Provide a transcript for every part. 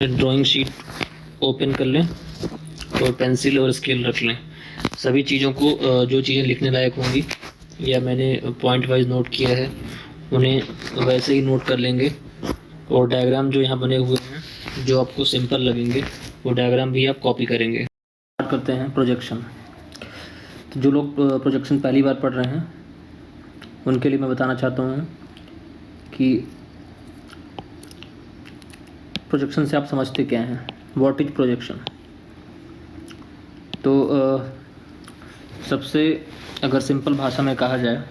Drawing sheet open कर लें और पेंसिल और स्केल रख लें। सभी चीज़ों को जो चीज़ें लिखने लायक होंगी या मैंने पॉइंट वाइज नोट किया है उन्हें वैसे ही नोट कर लेंगे। और डायग्राम जो यहाँ बने हुए हैं जो आपको सिंपल लगेंगे वो डायग्राम भी आप कॉपी करेंगे। स्टार्ट करते हैं प्रोजेक्शन। तो जो लोग प्रोजेक्शन पहली बार पढ़ रहे हैं उनके लिए मैं बताना चाहता हूँ कि प्रोजेक्शन से आप समझते क्या हैं, व्हाट इज प्रोजेक्शन। तो सबसे अगर सिंपल भाषा में कहा जाए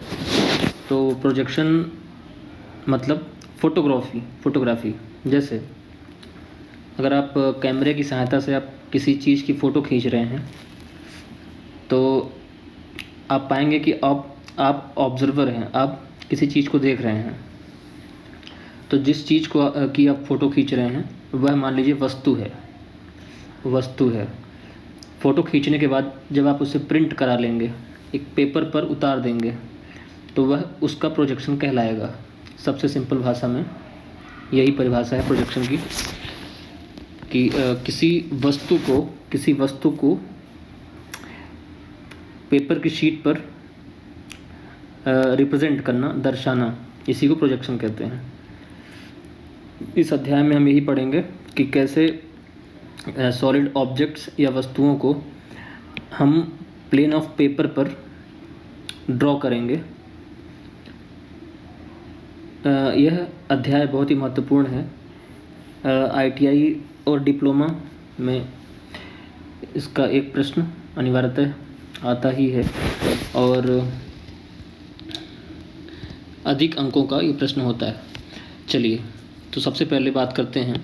तो प्रोजेक्शन मतलब फोटोग्राफी। जैसे अगर आप कैमरे की सहायता से आप किसी चीज़ की फ़ोटो खींच रहे हैं तो आप पाएंगे कि आप ऑब्जर्वर हैं, आप किसी चीज़ को देख रहे हैं। तो जिस चीज़ को की आप फ़ोटो खींच रहे हैं वह मान लीजिए वस्तु है। फ़ोटो खींचने के बाद जब आप उसे प्रिंट करा लेंगे, एक पेपर पर उतार देंगे, तो वह उसका प्रोजेक्शन कहलाएगा। सबसे सिंपल भाषा में यही परिभाषा है प्रोजेक्शन की कि किसी वस्तु को पेपर की शीट पर रिप्रेजेंट करना, दर्शाना, इसी को प्रोजेक्शन कहते हैं। इस अध्याय में हम यही पढ़ेंगे कि कैसे सॉलिड ऑब्जेक्ट्स या वस्तुओं को हम प्लेन ऑफ पेपर पर ड्रॉ करेंगे। यह अध्याय बहुत ही महत्वपूर्ण है। ITI और डिप्लोमा में इसका एक प्रश्न अनिवार्यतः आता ही है और अधिक अंकों का ये प्रश्न होता है। चलिए तो सबसे पहले बात करते हैं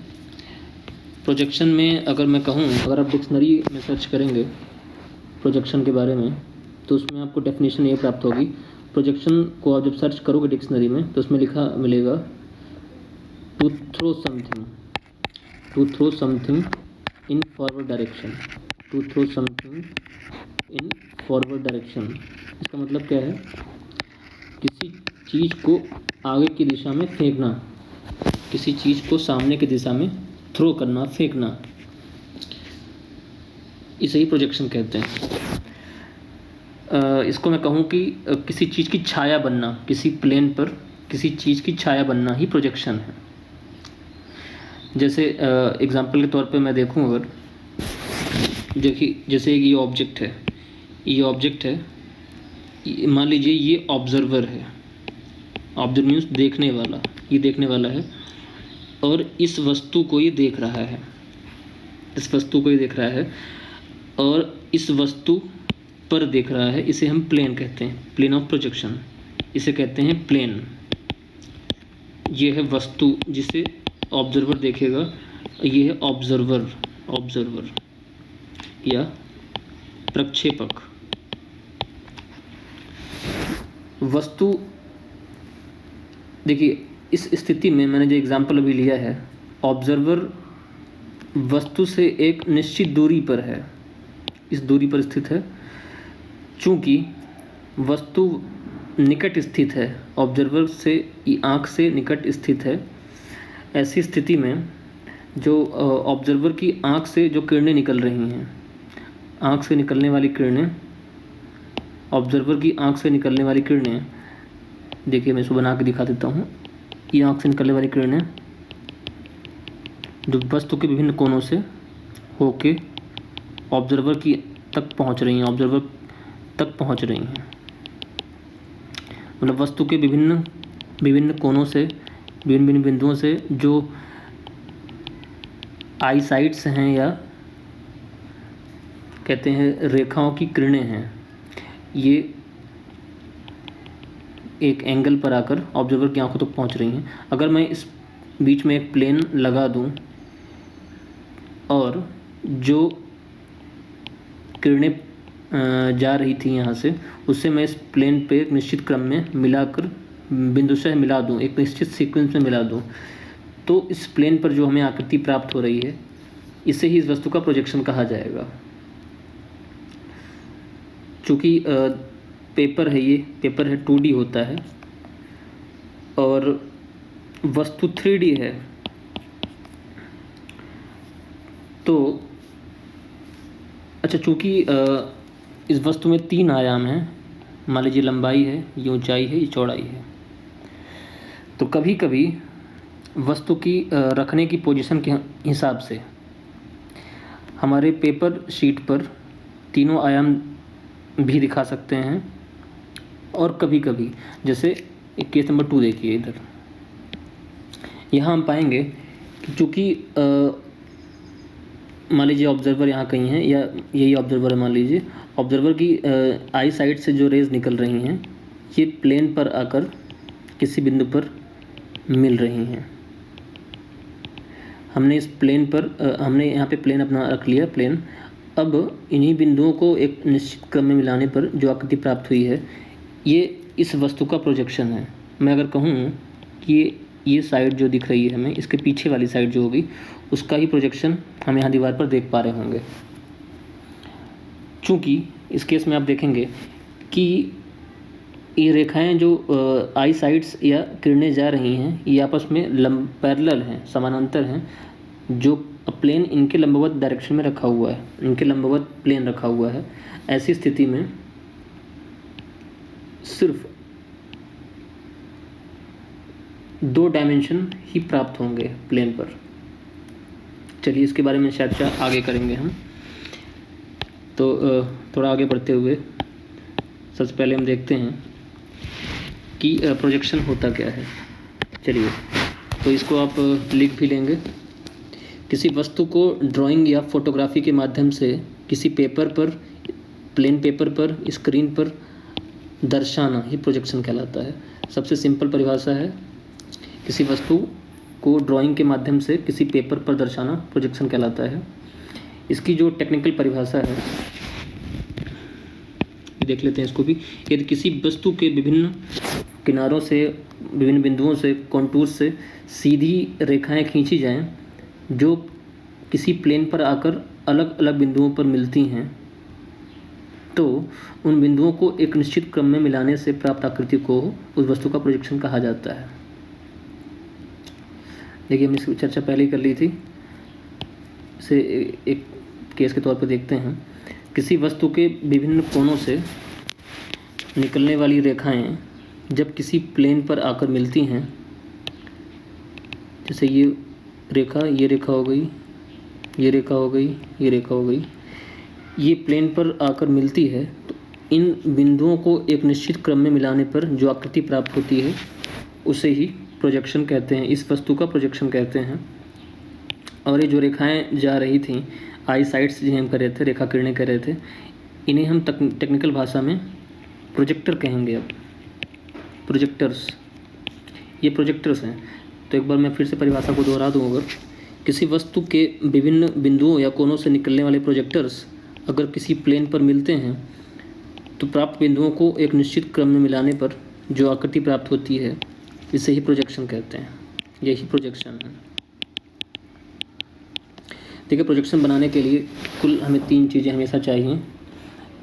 प्रोजेक्शन में। अगर मैं कहूँ, अगर आप डिक्शनरी में सर्च करेंगे प्रोजेक्शन के बारे में तो उसमें आपको डेफिनेशन ये प्राप्त होगी। प्रोजेक्शन को आप जब सर्च करोगे डिक्शनरी में तो उसमें लिखा मिलेगा to throw something in forward direction. To throw something in forward direction, इसका मतलब क्या है? किसी चीज़ को आगे की दिशा में फेंकना, किसी चीज़ को सामने की दिशा में थ्रो करना, फेंकना, इसे ही प्रोजेक्शन कहते हैं। इसको मैं कहूँ कि किसी चीज़ की छाया बनना, किसी प्लेन पर किसी चीज़ की छाया बनना ही प्रोजेक्शन है। जैसे एग्जांपल के तौर पे मैं देखूँ, अगर देखिए जैसे ये ऑब्जेक्ट है, मान लीजिए ये ऑब्जर्वर है। ऑब्जर्वर मीन्स देखने वाला है और इस वस्तु को ये देख रहा है, और इस वस्तु पर देख रहा है। इसे हम प्लेन कहते हैं, प्लेन ऑफ प्रोजेक्शन, इसे कहते हैं प्लेन। ये है वस्तु जिसे ऑब्जर्वर देखेगा, ये है ऑब्जर्वर या प्रक्षेपक। वस्तु, देखिए इस स्थिति में मैंने जो एग्जाम्पल अभी लिया है, ऑब्जर्वर वस्तु से एक निश्चित दूरी पर है, इस दूरी पर स्थित है। चूँकि वस्तु निकट स्थित है, ऑब्जर्वर से आँख से निकट स्थित है, ऐसी स्थिति में जो ऑब्जर्वर की आँख से जो किरणें निकल रही हैं, आँख से निकलने वाली किरणें, ऑब्जर्वर की आँख से निकलने वाली किरणें, देखिए मैं इसको बना के दिखा देता हूँ। ये आँख से निकलने वाली किरणें जो वस्तु के विभिन्न कोनों से होके ऑब्जर्वर की तक पहुँच रही हैं, मतलब वस्तु के विभिन्न कोनों से, विभिन्न बिंदुओं से जो आई साइट्स हैं या कहते हैं रेखाओं की किरणें हैं, ये एक एंगल पर आकर ऑब्जर्वर की आंखों तक पहुंच रही हैं। अगर मैं इस बीच में एक प्लेन लगा दूं और जो किरणें जा रही थी यहाँ से, उससे मैं इस प्लेन पे एक निश्चित क्रम में मिलाकर बिंदुशः मिला दूं, एक निश्चित सीक्वेंस में मिला दूं, तो इस प्लेन पर जो हमें आकृति प्राप्त हो रही है, इसे ही इस वस्तु का प्रोजेक्शन कहा जाएगा। चूँकि पेपर है 2D होता है और वस्तु 3D है, तो अच्छा, चूँकि इस वस्तु में 3 आयाम हैं, मान लीजिए लंबाई है, ये ऊंचाई है, ये चौड़ाई है, तो कभी कभी वस्तु की रखने की पोजीशन के हिसाब से हमारे पेपर शीट पर तीनों आयाम भी दिखा सकते हैं। और कभी कभी, जैसे केस नंबर 2 देखिए, इधर यहाँ हम पाएंगे कि चूँकि मान लीजिए ऑब्जर्वर यहाँ कहीं है, या यही ऑब्जर्वर है, मान लीजिए ऑब्जर्वर की आई साइड से जो रेज निकल रही हैं ये प्लेन पर आकर किसी बिंदु पर मिल रही हैं। हमने इस प्लेन पर हमने यहाँ पे प्लेन अपना रख लिया, प्लेन। अब इन्हीं बिंदुओं को एक निश्चित क्रम में मिलाने पर जो आकृति प्राप्त हुई है, ये इस वस्तु का प्रोजेक्शन है। मैं अगर कहूँ कि ये साइड जो दिख रही है हमें, इसके पीछे वाली साइड जो होगी उसका ही प्रोजेक्शन हम यहाँ दीवार पर देख पा रहे होंगे। चूँकि इस केस में आप देखेंगे कि ये रेखाएं जो आई साइड्स या किरणें जा रही हैं, ये आपस में पैरेलल हैं, समानांतर हैं, जो प्लेन इनके लंबवत डायरेक्शन में रखा हुआ है, इनके लंबवत प्लेन रखा हुआ है। ऐसी स्थिति में सिर्फ 2 डायमेंशन ही प्राप्त होंगे प्लेन पर। चलिए इसके बारे में चर्चा आगे करेंगे हम। तो थोड़ा आगे बढ़ते हुए सबसे पहले हम देखते हैं कि प्रोजेक्शन होता क्या है। चलिए, तो इसको आप लिख भी लेंगे। किसी वस्तु को ड्राइंग या फोटोग्राफी के माध्यम से किसी पेपर पर, प्लेन पेपर पर, स्क्रीन पर दर्शाना ही प्रोजेक्शन कहलाता है। सबसे सिंपल परिभाषा है, किसी वस्तु को ड्राइंग के माध्यम से किसी पेपर पर दर्शाना प्रोजेक्शन कहलाता है। इसकी जो टेक्निकल परिभाषा है देख लेते हैं इसको भी। यदि किसी वस्तु के विभिन्न किनारों से, विभिन्न बिंदुओं से, कॉन्टूर से सीधी रेखाएं खींची जाएं जो किसी प्लेन पर आकर अलग अलग बिंदुओं पर मिलती हैं, तो उन बिंदुओं को एक निश्चित क्रम में मिलाने से प्राप्त आकृति को उस वस्तु का प्रोजेक्शन कहा जाता है। देखिए, हमने इसकी चर्चा पहले ही कर ली थी, इसे एक केस के तौर पर देखते हैं। किसी वस्तु के विभिन्न कोणों से निकलने वाली रेखाएं जब किसी प्लेन पर आकर मिलती हैं, जैसे ये रेखा हो गई, ये रेखा हो गई, ये रेखा हो गई, ये प्लेन पर आकर मिलती है, तो इन बिंदुओं को एक निश्चित क्रम में मिलाने पर जो आकृति प्राप्त होती है उसे ही प्रोजेक्शन कहते हैं, इस वस्तु का प्रोजेक्शन कहते हैं। और ये जो रेखाएं जा रही थीं, आई साइड्स जिन्हें हम कह रहे थे, रेखा किरणें कह रहे थे, इन्हें हम टेक्निकल भाषा में प्रोजेक्टर कहेंगे। अब प्रोजेक्टर्स, ये प्रोजेक्टर्स हैं। तो एक बार मैं फिर से परिभाषा को दोहरा दूँ, अगर किसी वस्तु के विभिन्न बिंदुओं या कोनों से निकलने वाले प्रोजेक्टर्स अगर किसी प्लेन पर मिलते हैं, तो प्राप्त बिंदुओं को एक निश्चित क्रम में मिलाने पर जो आकृति प्राप्त होती है, इसे ही प्रोजेक्शन कहते हैं। यही प्रोजेक्शन है। देखिए, प्रोजेक्शन बनाने के लिए कुल हमें 3 चीज़ें हमेशा चाहिए।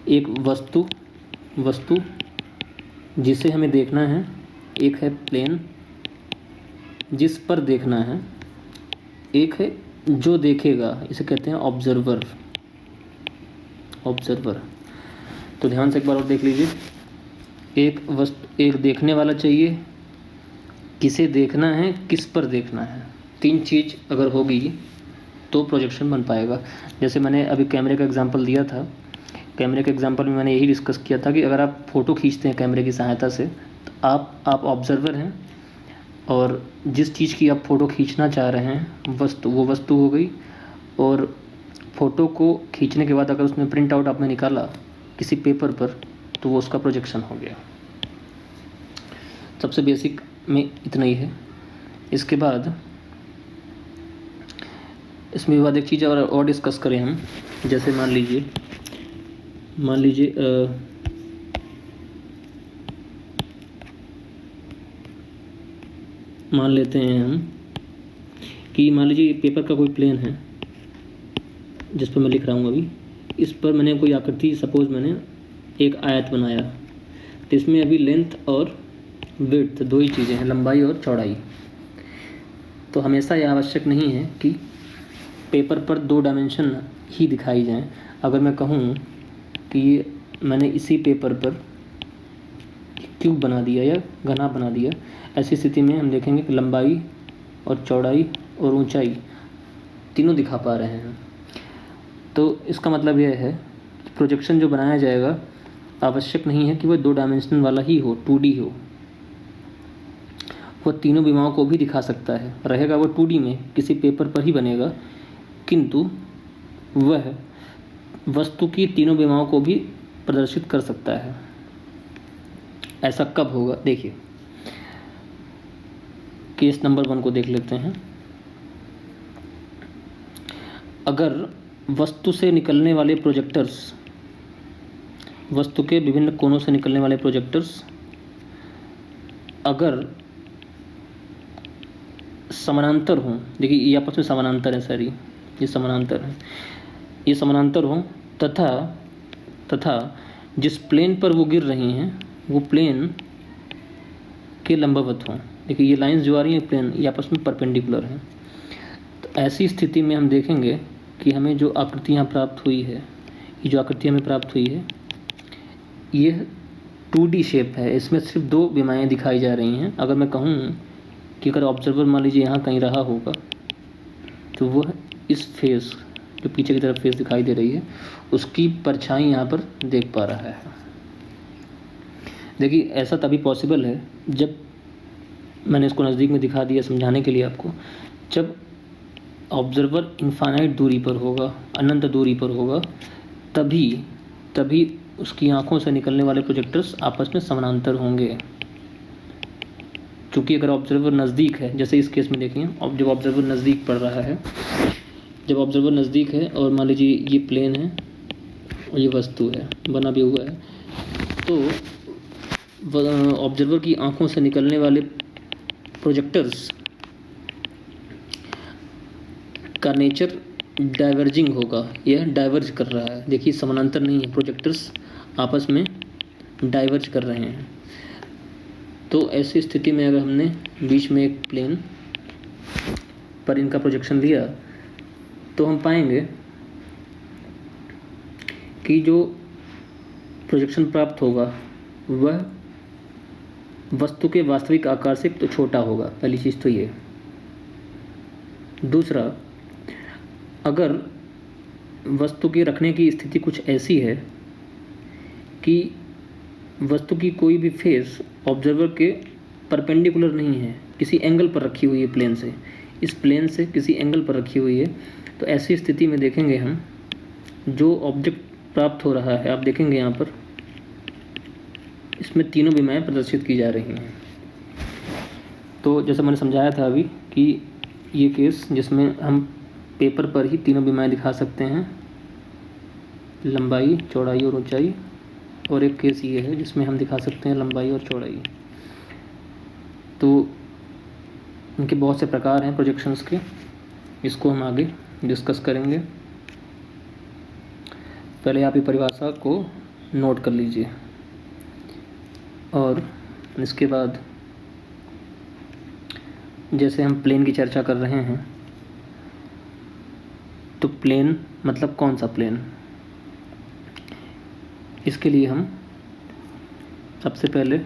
एक वस्तु जिसे हमें देखना है, एक है प्लेन जिस पर देखना है, एक है जो देखेगा, इसे कहते हैं ऑब्जर्वर। तो ध्यान से एक बार और देख लीजिए। एक देखने वाला चाहिए, किसे देखना है, किस पर देखना है। 3 चीज़ अगर होगी तो प्रोजेक्शन बन पाएगा। जैसे मैंने अभी कैमरे का एग्जांपल दिया था, कैमरे के एग्जांपल में मैंने यही डिस्कस किया था कि अगर आप फ़ोटो खींचते हैं कैमरे की सहायता से, तो आप ऑब्जर्वर हैं, और जिस चीज़ की आप फ़ोटो खींचना चाह रहे हैं वो वस्तु हो गई। और फ़ोटो को खींचने के बाद अगर उसमें प्रिंट आउट आपने निकाला किसी पेपर पर, तो वो उसका प्रोजेक्शन हो गया। सबसे बेसिक में इतना ही है। इसके बाद इसमें बाद एक चीज़ और डिस्कस करें हम। जैसे मान लीजिए मान लेते हैं हम कि मान लीजिए पेपर का कोई प्लेन है जिस पर मैं लिख रहा हूँ अभी। इस पर मैंने कोई आकृति, सपोज मैंने एक आयत बनाया, तो इसमें अभी लेंथ और विड्थ 2 ही चीज़ें हैं, लंबाई और चौड़ाई। तो हमेशा यह आवश्यक नहीं है कि पेपर पर 2 डायमेंशन ही दिखाई जाएं। अगर मैं कहूँ कि ये मैंने इसी पेपर पर क्यूब बना दिया या घना बना दिया, ऐसी स्थिति में हम देखेंगे कि लंबाई और चौड़ाई और ऊंचाई तीनों दिखा पा रहे हैं। तो इसका मतलब यह है कि प्रोजेक्शन जो बनाया जाएगा आवश्यक नहीं है कि वह 2 डायमेंशन वाला ही हो, 2D हो, वह तीनों विमाओं को भी दिखा सकता है। रहेगा वो 2D में, किसी पेपर पर ही बनेगा, किंतु वह वस्तु की तीनों विमाओं को भी प्रदर्शित कर सकता है। ऐसा कब होगा? देखिए, केस नंबर 1 को देख लेते हैं। अगर वस्तु से निकलने वाले प्रोजेक्टर्स, वस्तु के विभिन्न कोनों से निकलने वाले प्रोजेक्टर्स अगर समानांतर हों, देखिए ये आपस में समानांतर है, सॉरी ये समानांतर है, ये समानांतर हों तथा जिस प्लेन पर वो गिर रही हैं वो प्लेन के लंबवत हों। देखिए ये लाइंस जो आ रही हैं प्लेन, ये आपस में परपेंडिकुलर हैं। तो ऐसी स्थिति में हम देखेंगे कि हमें जो आकृतियाँ प्राप्त हुई है, ये जो आकृति हमें प्राप्त हुई है, ये 2D शेप है। इसमें सिर्फ 2 विमाएँ दिखाई जा रही हैं। अगर मैं कहूँ कि अगर ऑब्जर्वर मान लीजिए यहाँ कहीं रहा होगा तो वह इस फेस, जो पीछे की तरफ फेस दिखाई दे रही है, उसकी परछाई यहाँ पर देख पा रहा है। देखिए ऐसा तभी पॉसिबल है जब, मैंने इसको नज़दीक में दिखा दिया समझाने के लिए आपको, जब ऑब्जर्वर इनफाइनाइट दूरी पर होगा, अनंत दूरी पर होगा, तभी उसकी आंखों से निकलने वाले प्रोजेक्टर्स आपस में समानांतर होंगे। क्योंकि अगर ऑब्जर्वर नज़दीक है, जैसे इस केस में देखिए, अब जब ऑब्जर्वर नज़दीक पड़ रहा है, जब ऑब्जर्वर नज़दीक है और मान लीजिए ये प्लेन है और ये वस्तु है, बना भी हुआ है, तो ऑब्जर्वर की आंखों से निकलने वाले प्रोजेक्टर्स का नेचर डाइवर्जिंग होगा, यह डाइवर्ज कर रहा है। देखिए समानांतर नहीं है, प्रोजेक्टर्स आपस में डाइवर्ज कर रहे हैं। तो ऐसी स्थिति में अगर हमने बीच में एक प्लेन पर इनका प्रोजेक्शन लिया तो हम पाएंगे कि जो प्रोजेक्शन प्राप्त होगा वह वस्तु के वास्तविक आकार से तो छोटा होगा, पहली चीज़ तो ये। दूसरा, अगर वस्तु के रखने की स्थिति कुछ ऐसी है कि वस्तु की कोई भी फेस ऑब्जर्वर के परपेंडिकुलर नहीं है, किसी एंगल पर रखी हुई है, प्लेन से, इस प्लेन से किसी एंगल पर रखी हुई है, तो ऐसी स्थिति में देखेंगे हम जो ऑब्जेक्ट प्राप्त हो रहा है, आप देखेंगे यहाँ पर इसमें तीनों विमाएँ प्रदर्शित की जा रही हैं। तो जैसा मैंने समझाया था अभी कि ये केस जिसमें हम पेपर पर ही तीनों विमाएँ दिखा सकते हैं, लंबाई, चौड़ाई और ऊंचाई, और एक केस ये है जिसमें हम दिखा सकते हैं लंबाई और चौड़ाई। तो इनके बहुत से प्रकार हैं प्रोजेक्शंस के, इसको हम आगे डिस्कस करेंगे। पहले आप ये परिभाषा को नोट कर लीजिए और इसके बाद जैसे हम प्लेन की चर्चा कर रहे हैं, तो प्लेन मतलब कौन सा प्लेन, इसके लिए हम सबसे पहले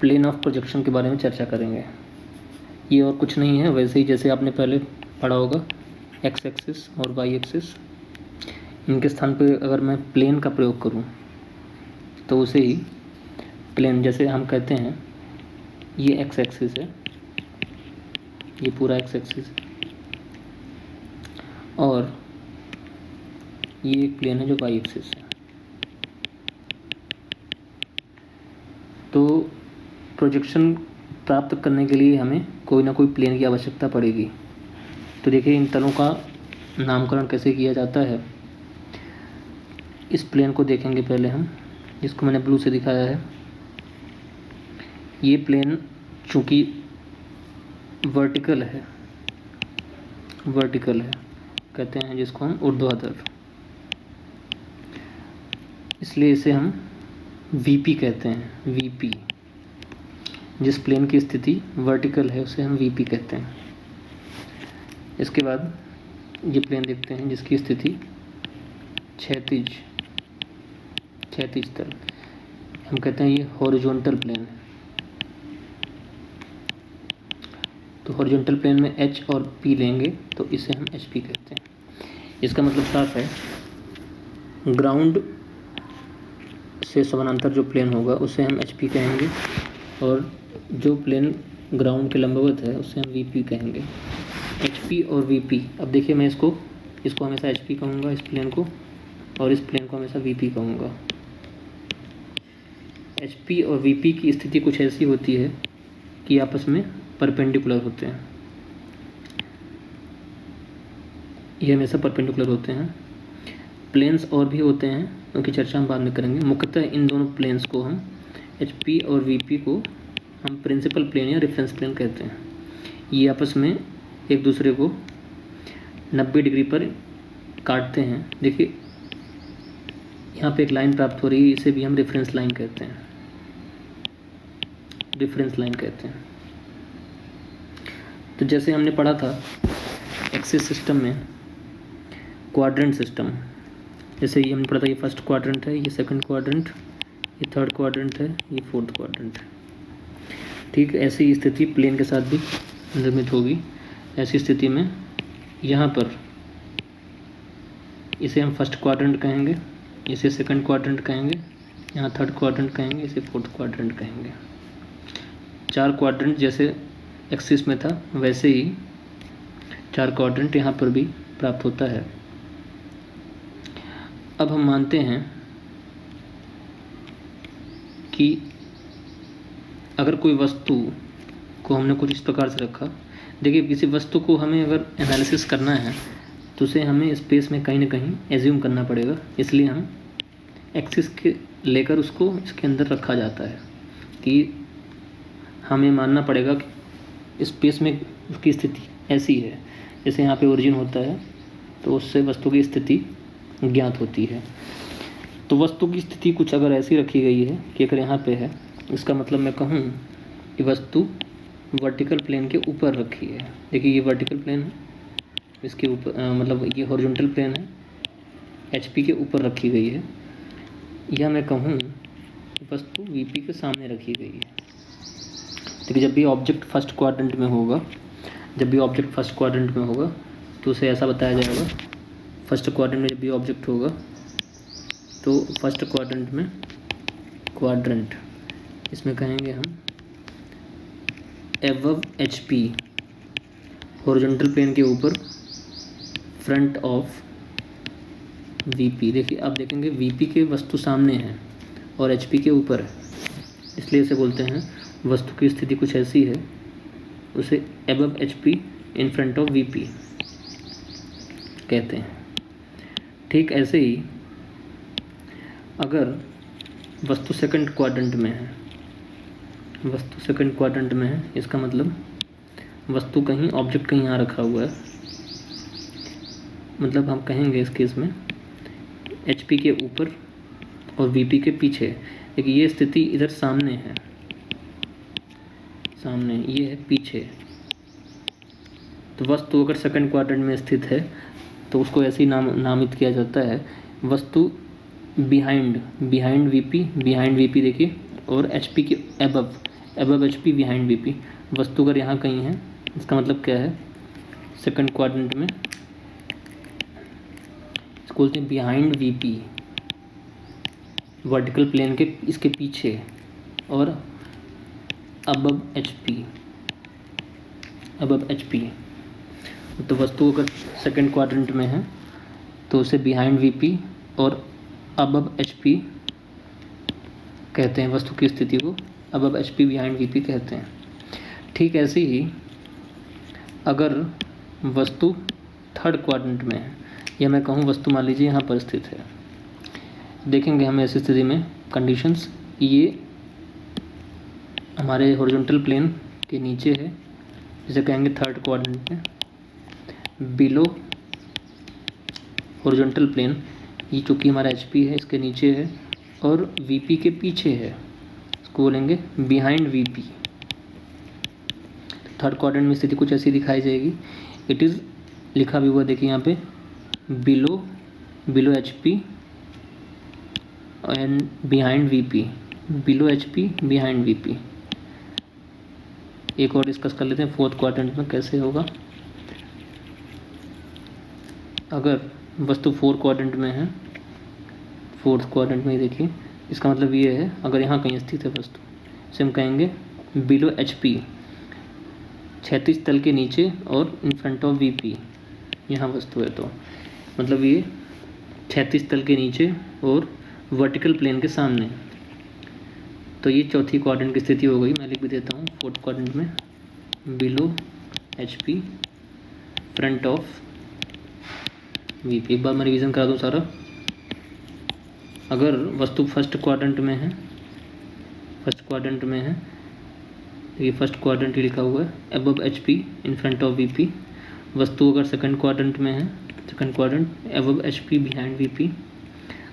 प्लेन ऑफ प्रोजेक्शन के बारे में चर्चा करेंगे। ये और कुछ नहीं है, वैसे ही जैसे आपने पहले पढ़ा होगा एक्स एक्सिस और वाई एक्सिस, इनके स्थान पे अगर मैं प्लेन का प्रयोग करूं तो उसे ही प्लेन, जैसे हम कहते हैं ये एक्स एक्सिस है, ये पूरा एक्स एक्सिस है, और ये एक प्लेन है जो वाई एक्सिस है। तो प्रोजेक्शन प्राप्त करने के लिए हमें कोई ना कोई प्लेन की आवश्यकता पड़ेगी। तो देखिए इन तलों का नामकरण कैसे किया जाता है। इस प्लेन को देखेंगे पहले हम, जिसको मैंने ब्लू से दिखाया है। ये प्लेन चूँकि वर्टिकल है, कहते हैं जिसको हम ऊर्ध्वाधर, इसलिए इसे हम वीपी कहते हैं। वीपी, जिस प्लेन की स्थिति वर्टिकल है उसे हम वीपी कहते हैं। इसके बाद ये प्लेन देखते हैं जिसकी स्थिति क्षैतिज तल, हम कहते हैं ये हॉरिजॉन्टल प्लेन है। तो हॉरिजॉन्टल प्लेन में एच और पी लेंगे तो इसे हम एच पी कहते हैं। इसका मतलब साफ है, ग्राउंड से समानांतर जो प्लेन होगा उसे हम एच पी कहेंगे और जो प्लेन ग्राउंड के लंबवत है उसे हम वी पी कहेंगे। एच पी और वी पी, अब देखिए मैं इसको हमेशा एच पी कहूँगा इस प्लेन को, और इस प्लेन को हमेशा वी पी कहूँगा। एच पी और वी पी की स्थिति कुछ ऐसी होती है कि आपस में परपेंडिकुलर होते हैं, ये हमेशा परपेंडिकुलर होते हैं। प्लेन्स और भी होते हैं उनकी चर्चा हम बाद में करेंगे। मुख्यतः इन दोनों प्लेन्स को हम एच पी और वी पी को हम प्रिंसिपल प्लेन या रेफरेंस प्लेन कहते हैं। ये आपस में एक दूसरे को 90 डिग्री पर काटते हैं। देखिए यहाँ पे एक लाइन प्राप्त हो रही है, इसे भी हम रेफरेंस लाइन कहते हैं, रेफरेंस लाइन कहते हैं। तो जैसे हमने पढ़ा था एक्सिस सिस्टम में क्वाड्रेंट सिस्टम, जैसे ये हमने पढ़ा था, ये फर्स्ट क्वाड्रेंट है, ये सेकंड क्वाड्रेंट, ये थर्ड क्वाड्रेंट है, ये फोर्थ क्वाड्रेंट है। ठीक, ऐसी स्थिति प्लेन के साथ भी निर्मित होगी। ऐसी स्थिति में यहाँ पर इसे हम फर्स्ट क्वाड्रेंट कहेंगे, इसे सेकंड क्वाड्रेंट कहेंगे, यहाँ थर्ड क्वाड्रेंट कहेंगे, इसे फोर्थ क्वाड्रेंट कहेंगे। 4 क्वाड्रेंट जैसे एक्सिस में था वैसे ही 4 क्वाड्रेंट यहाँ पर भी प्राप्त होता है। अब हम मानते हैं कि अगर कोई वस्तु को हमने कुछ इस प्रकार से रखा, देखिए किसी वस्तु को हमें अगर एनालिसिस करना है तो उसे हमें स्पेस में कहीं ना कहीं एज्यूम करना पड़ेगा, इसलिए हम एक्सिस के लेकर उसको इसके अंदर रखा जाता है कि हमें मानना पड़ेगा कि स्पेस में उसकी स्थिति ऐसी है, जैसे यहाँ पे ओरिजिन होता है तो उससे वस्तु की स्थिति ज्ञात होती है। तो वस्तु की स्थिति कुछ अगर ऐसी रखी गई है कि अगर यहाँ पे है, इसका मतलब मैं कहूँ कि वस्तु वर्टिकल प्लेन के ऊपर रखी है। देखिए ये वर्टिकल प्लेन है, इसके ऊपर मतलब ये हॉरिजॉन्टल प्लेन है, एचपी के ऊपर रखी गई है, या मैं कहूँ कि वस्तु वीपी के सामने रखी गई है। देखिए जब भी ऑब्जेक्ट फर्स्ट क्वाड्रेंट में होगा, तो उसे ऐसा बताया जाएगा, फर्स्ट क्वाड्रेंट में जब भी ऑब्जेक्ट होगा तो फर्स्ट क्वाड्रेंट में क्वाड्रेंट इसमें कहेंगे हम एबव एचपी, हॉरिजॉन्टल प्लेन के ऊपर, फ्रंट ऑफ वीपी। देखिए आप देखेंगे वीपी के वस्तु सामने है और एचपी के ऊपर है, इसलिए इसे बोलते हैं वस्तु की स्थिति कुछ ऐसी है, उसे above HP in front of VP कहते हैं। ठीक ऐसे ही अगर वस्तु सेकंड क्वाड्रेंट में है, इसका मतलब वस्तु कहीं, ऑब्जेक्ट कहीं यहाँ रखा हुआ है, मतलब हम कहेंगे इस केस में एचपी के ऊपर और वीपी के पीछे। देखिए ये स्थिति इधर सामने है, ये है पीछे। तो वस्तु अगर सेकंड क्वाड्रेंट में स्थित है तो उसको ऐसे ही नामित किया जाता है, वस्तु बिहाइंड वीपी देखिए, और एचपी के एबव एचपी बिहाइंड वीपी। वस्तु अगर यहाँ कहीं है, इसका मतलब क्या है, सेकंड क्वाड्रेंट में इसको बोलते हैं बिहाइंड वीपी, वर्टिकल प्लेन के इसके पीछे, और अबव एचपी। तो वस्तु अगर सेकंड क्वाड्रेंट में है तो उसे बिहाइंड वीपी और अबव एचपी कहते हैं, वस्तु की स्थिति को अबव एचपी बिहाइंड वीपी कहते हैं। ठीक ऐसे ही अगर वस्तु थर्ड क्वाड्रेंट में है, या मैं कहूँ वस्तु मान लीजिए यहाँ पर स्थित है, देखेंगे हम ऐसी स्थिति में कंडीशंस, ये हमारे हॉरिजॉन्टल प्लेन के नीचे है, जिसे कहेंगे थर्ड क्वाड्रेंट में, बिलो हॉरिजॉन्टल प्लेन, ये चूँकि हमारा एचपी है इसके नीचे है, और वीपी के पीछे है, इसको बोलेंगे बिहाइंड वीपी। थर्ड क्वाड्रेंट में स्थिति कुछ ऐसी दिखाई जाएगी, इट इज़ लिखा भी हुआ देखिए यहाँ पे, below HP and behind VP, below HP behind VP। एक और डिस्कस कर लेते हैं फोर्थ क्वाड्रेंट में कैसे होगा। अगर वस्तु फोर्थ क्वाड्रेंट में है, फोर्थ क्वाड्रेंट में ही देखिए, इसका मतलब ये है अगर यहाँ कहीं स्थित है वस्तु, इसे हम कहेंगे बिलो HP, क्षैतिज तल के नीचे और इन फ्रंट ऑफ VP, यहाँ वस्तु है तो मतलब ये क्षैतिज तल के नीचे और वर्टिकल प्लेन के सामने, तो ये चौथी क्वाड्रेंट की स्थिति हो गई। मैं लिख भी देता हूँ फोर्थ क्वाड्रेंट में below HP front of VP। एक बार मैं रिवीजन करा दूँ सारा। अगर वस्तु फर्स्ट क्वाड्रेंट में है, फर्स्ट क्वाड्रेंट में है, ये फर्स्ट क्वाड्रेंट ही लिखा हुआ है, above HP in front of VP। वस्तु अगर सेकंड क्वाड्रेंट में है, second quadrant above HP behind VP।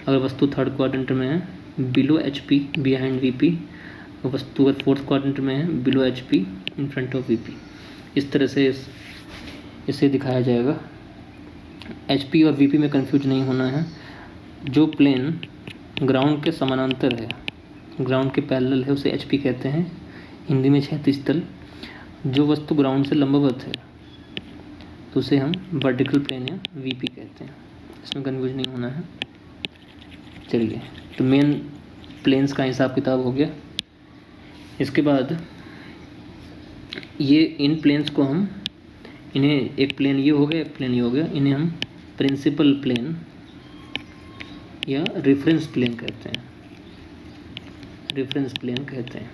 अगर वस्तु थर्ड क्वाड्रेंट में है, बिलो HP बिहाइंड VP। वस्तु अगर फोर्थ क्वाड्रेंट में है, below HP in front of VP। इस तरह से इसे दिखाया जाएगा। HP और VP में कंफ्यूज नहीं होना है। जो प्लेन ग्राउंड के समानांतर है, ग्राउंड के पैरेलल है, उसे HP कहते हैं, हिंदी में क्षैतिज तल। जो वस्तु ग्राउंड से लंबवत है तो उसे हम वर्टिकल प्लेन या VP कहते हैं। इसमें कंफ्यूज नहीं होना है। चलिए, तो मेन प्लेन्स का हिसाब किताब हो गया। इसके बाद ये इन प्लेन्स को हम, इन्हें, एक प्लेन ये हो गया, एक प्लेन ये हो गया, इन्हें हम प्रिंसिपल प्लेन या रेफरेंस प्लेन कहते हैं, रेफरेंस प्लेन कहते हैं।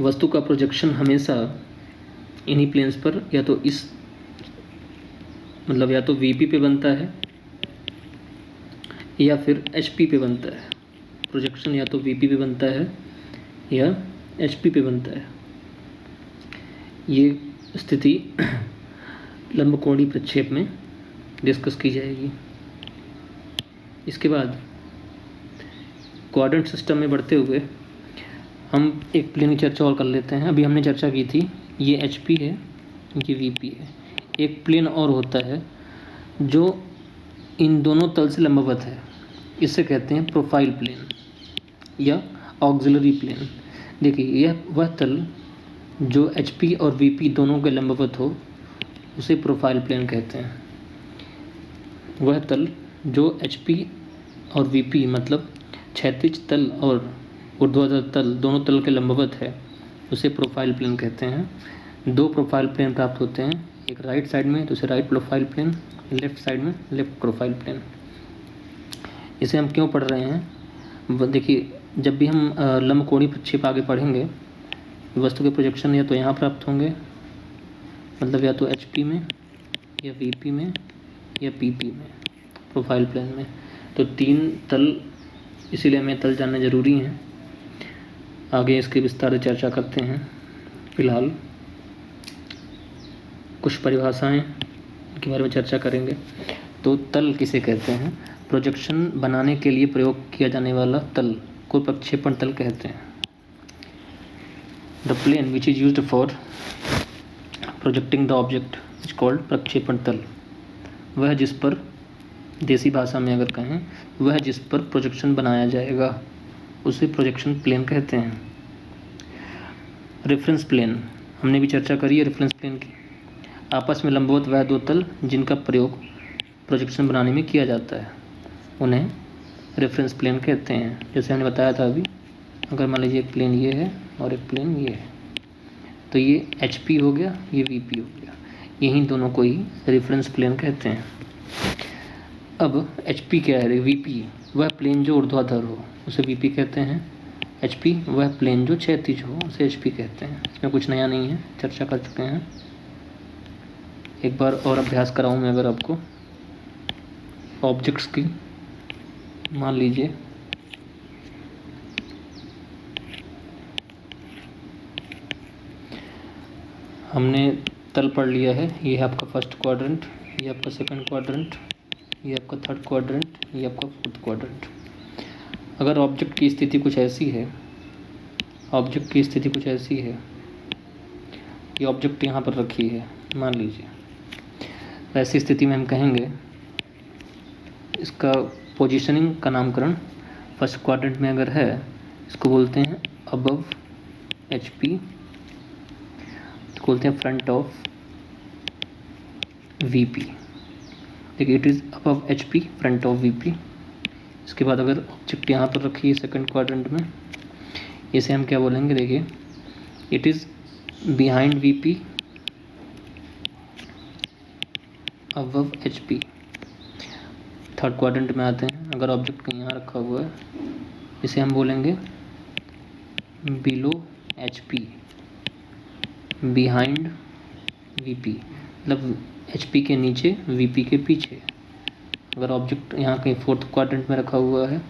वस्तु का प्रोजेक्शन हमेशा इन्हीं प्लेन्स पर या तो इस मतलब या तो VP पे बनता है या फिर HP पे बनता है। प्रोजेक्शन या तो VP पे बनता है या HP पे बनता है। ये स्थिति लंबकोणीय प्रक्षेप में डिस्कस की जाएगी। इसके बाद क्वाड्रेंट सिस्टम में बढ़ते हुए हम एक प्लेन की चर्चा और कर लेते हैं। अभी हमने चर्चा की थी, ये HP है, ये VP है। एक प्लेन और होता है जो इन दोनों तल से लंबवत है, इसे कहते हैं प्रोफाइल प्लेन या ऑक्सिलरी प्लेन। देखिए, यह वह तल जो HP और VP दोनों के लंबवत हो उसे प्रोफाइल प्लेन कहते हैं। वह तल जो HP और VP मतलब क्षैतिज तल और ऊर्ध्वाधर तल दोनों तल के लंबवत है उसे प्रोफाइल प्लेन कहते हैं। दो प्रोफाइल प्लेन प्राप्त होते हैं, एक राइट साइड में, दूसरे right profile plane, left side में लेफ्ट प्रोफाइल प्लेन। इसे हम क्यों पढ़ रहे हैं? देखिए, जब भी हम लंबकोणीय प्रक्षेप आगे पढ़ेंगे, वस्तु के प्रोजेक्शन या तो यहाँ प्राप्त होंगे, मतलब या तो HP में या VP में या PP में, प्रोफाइल प्लेन में। तो तीन तल, इसीलिए हमें तल जानना जरूरी है। आगे इसकी विस्तार से चर्चा करते हैं। फिलहाल कुछ परिभाषाएं के बारे में चर्चा करेंगे। तो तल किसे कहते हैं? प्रोजेक्शन बनाने के लिए प्रयोग किया जाने वाला तल को प्रक्षेपण तल कहते हैं। The plane which is used for projecting the object is called प्रक्षेपण तल। वह जिस पर, देसी भाषा में अगर कहें, वह जिस पर प्रोजेक्शन बनाया जाएगा उसे प्रोजेक्शन प्लेन कहते हैं। रेफरेंस प्लेन, हमने भी चर्चा करी है रेफरेंस प्लेन की। आपस में लंबवत वह दो तल जिनका प्रयोग प्रोजेक्शन बनाने में किया जाता है, उन्हें रेफरेंस प्लेन कहते हैं। जैसे हमने बताया था अभी, अगर मान लीजिए एक प्लेन ये है और एक प्लेन ये है, तो ये HP हो गया, ये VP हो गया, यही दोनों को ही रेफरेंस प्लेन कहते हैं। अब HP क्या है? VP वह प्लेन जो ऊर्ध्वाधर हो उसे VP कहते हैं। HP वह प्लेन जो क्षैतिज हो उसे HP कहते हैं। इसमें कुछ नया नहीं है, चर्चा कर चुके हैं। एक बार और अभ्यास कराऊं मैं अगर आपको ऑब्जेक्ट्स की। मान लीजिए हमने तल पढ़ लिया है, ये है आपका फर्स्ट क्वाड्रेंट, ये आपका सेकंड क्वाड्रेंट, ये आपका थर्ड क्वाड्रेंट, ये आपका फोर्थ क्वाड्रेंट। अगर ऑब्जेक्ट की स्थिति कुछ ऐसी है, ऑब्जेक्ट की स्थिति कुछ ऐसी है ये ऑब्जेक्ट यहाँ पर रखी है मान लीजिए, ऐसी स्थिति में हम कहेंगे इसका पोजीशनिंग का नामकरण फर्स्ट क्वाड्रेंट में अगर है इसको बोलते हैं अबव HP, बोलते हैं फ्रंट ऑफ VP। देखिए it is above HP front of VP। इसके बाद अगर ऑब्जेक्ट यहाँ पर रखी है सेकंड क्वाड्रेंट में, इसे हम क्या बोलेंगे, देखिए it is behind VP above HP। Third quadrant में आते हैं, अगर ऑब्जेक्ट कहीं यहाँ रखा हुआ है इसे हम बोलेंगे बिलो HP बिहाइंड VP, मतलब HP के नीचे VP के पीछे। अगर ऑब्जेक्ट यहाँ कहीं फोर्थ क्वाड्रेंट में रखा हुआ है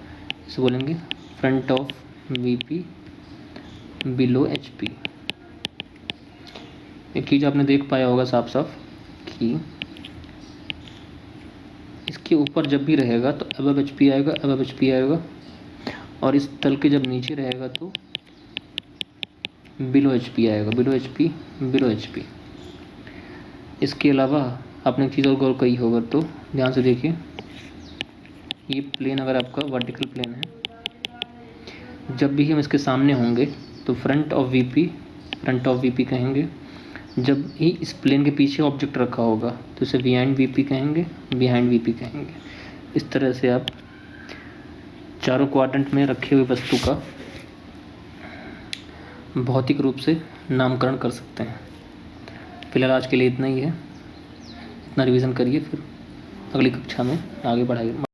इसे बोलेंगे front of VP below HP। एक चीज़ आपने देख पाया होगा साफ साफ कि इसके ऊपर जब भी रहेगा तो अबव HP आएगा, अबव HP आएगा, और इस तल के जब नीचे रहेगा तो बिलो HP आएगा, बिलो HP बिलो HP। इसके अलावा आपने एक चीज़ और गौर करी होगा तो ध्यान से देखिए, ये प्लेन अगर आपका वर्टिकल प्लेन है, जब भी हम इसके सामने होंगे तो फ्रंट ऑफ VP कहेंगे। जब ही इस प्लेन के पीछे ऑब्जेक्ट रखा होगा तो इसे बिहाइंड VP कहेंगे, बिहाइंड VP कहेंगे। इस तरह से आप चारों क्वाड्रेंट में रखे हुए वस्तु का भौतिक रूप से नामकरण कर सकते हैं। फिलहाल आज के लिए इतना ही है, इतना रिवीजन करिए, फिर अगली कक्षा में आगे बढ़ाइए।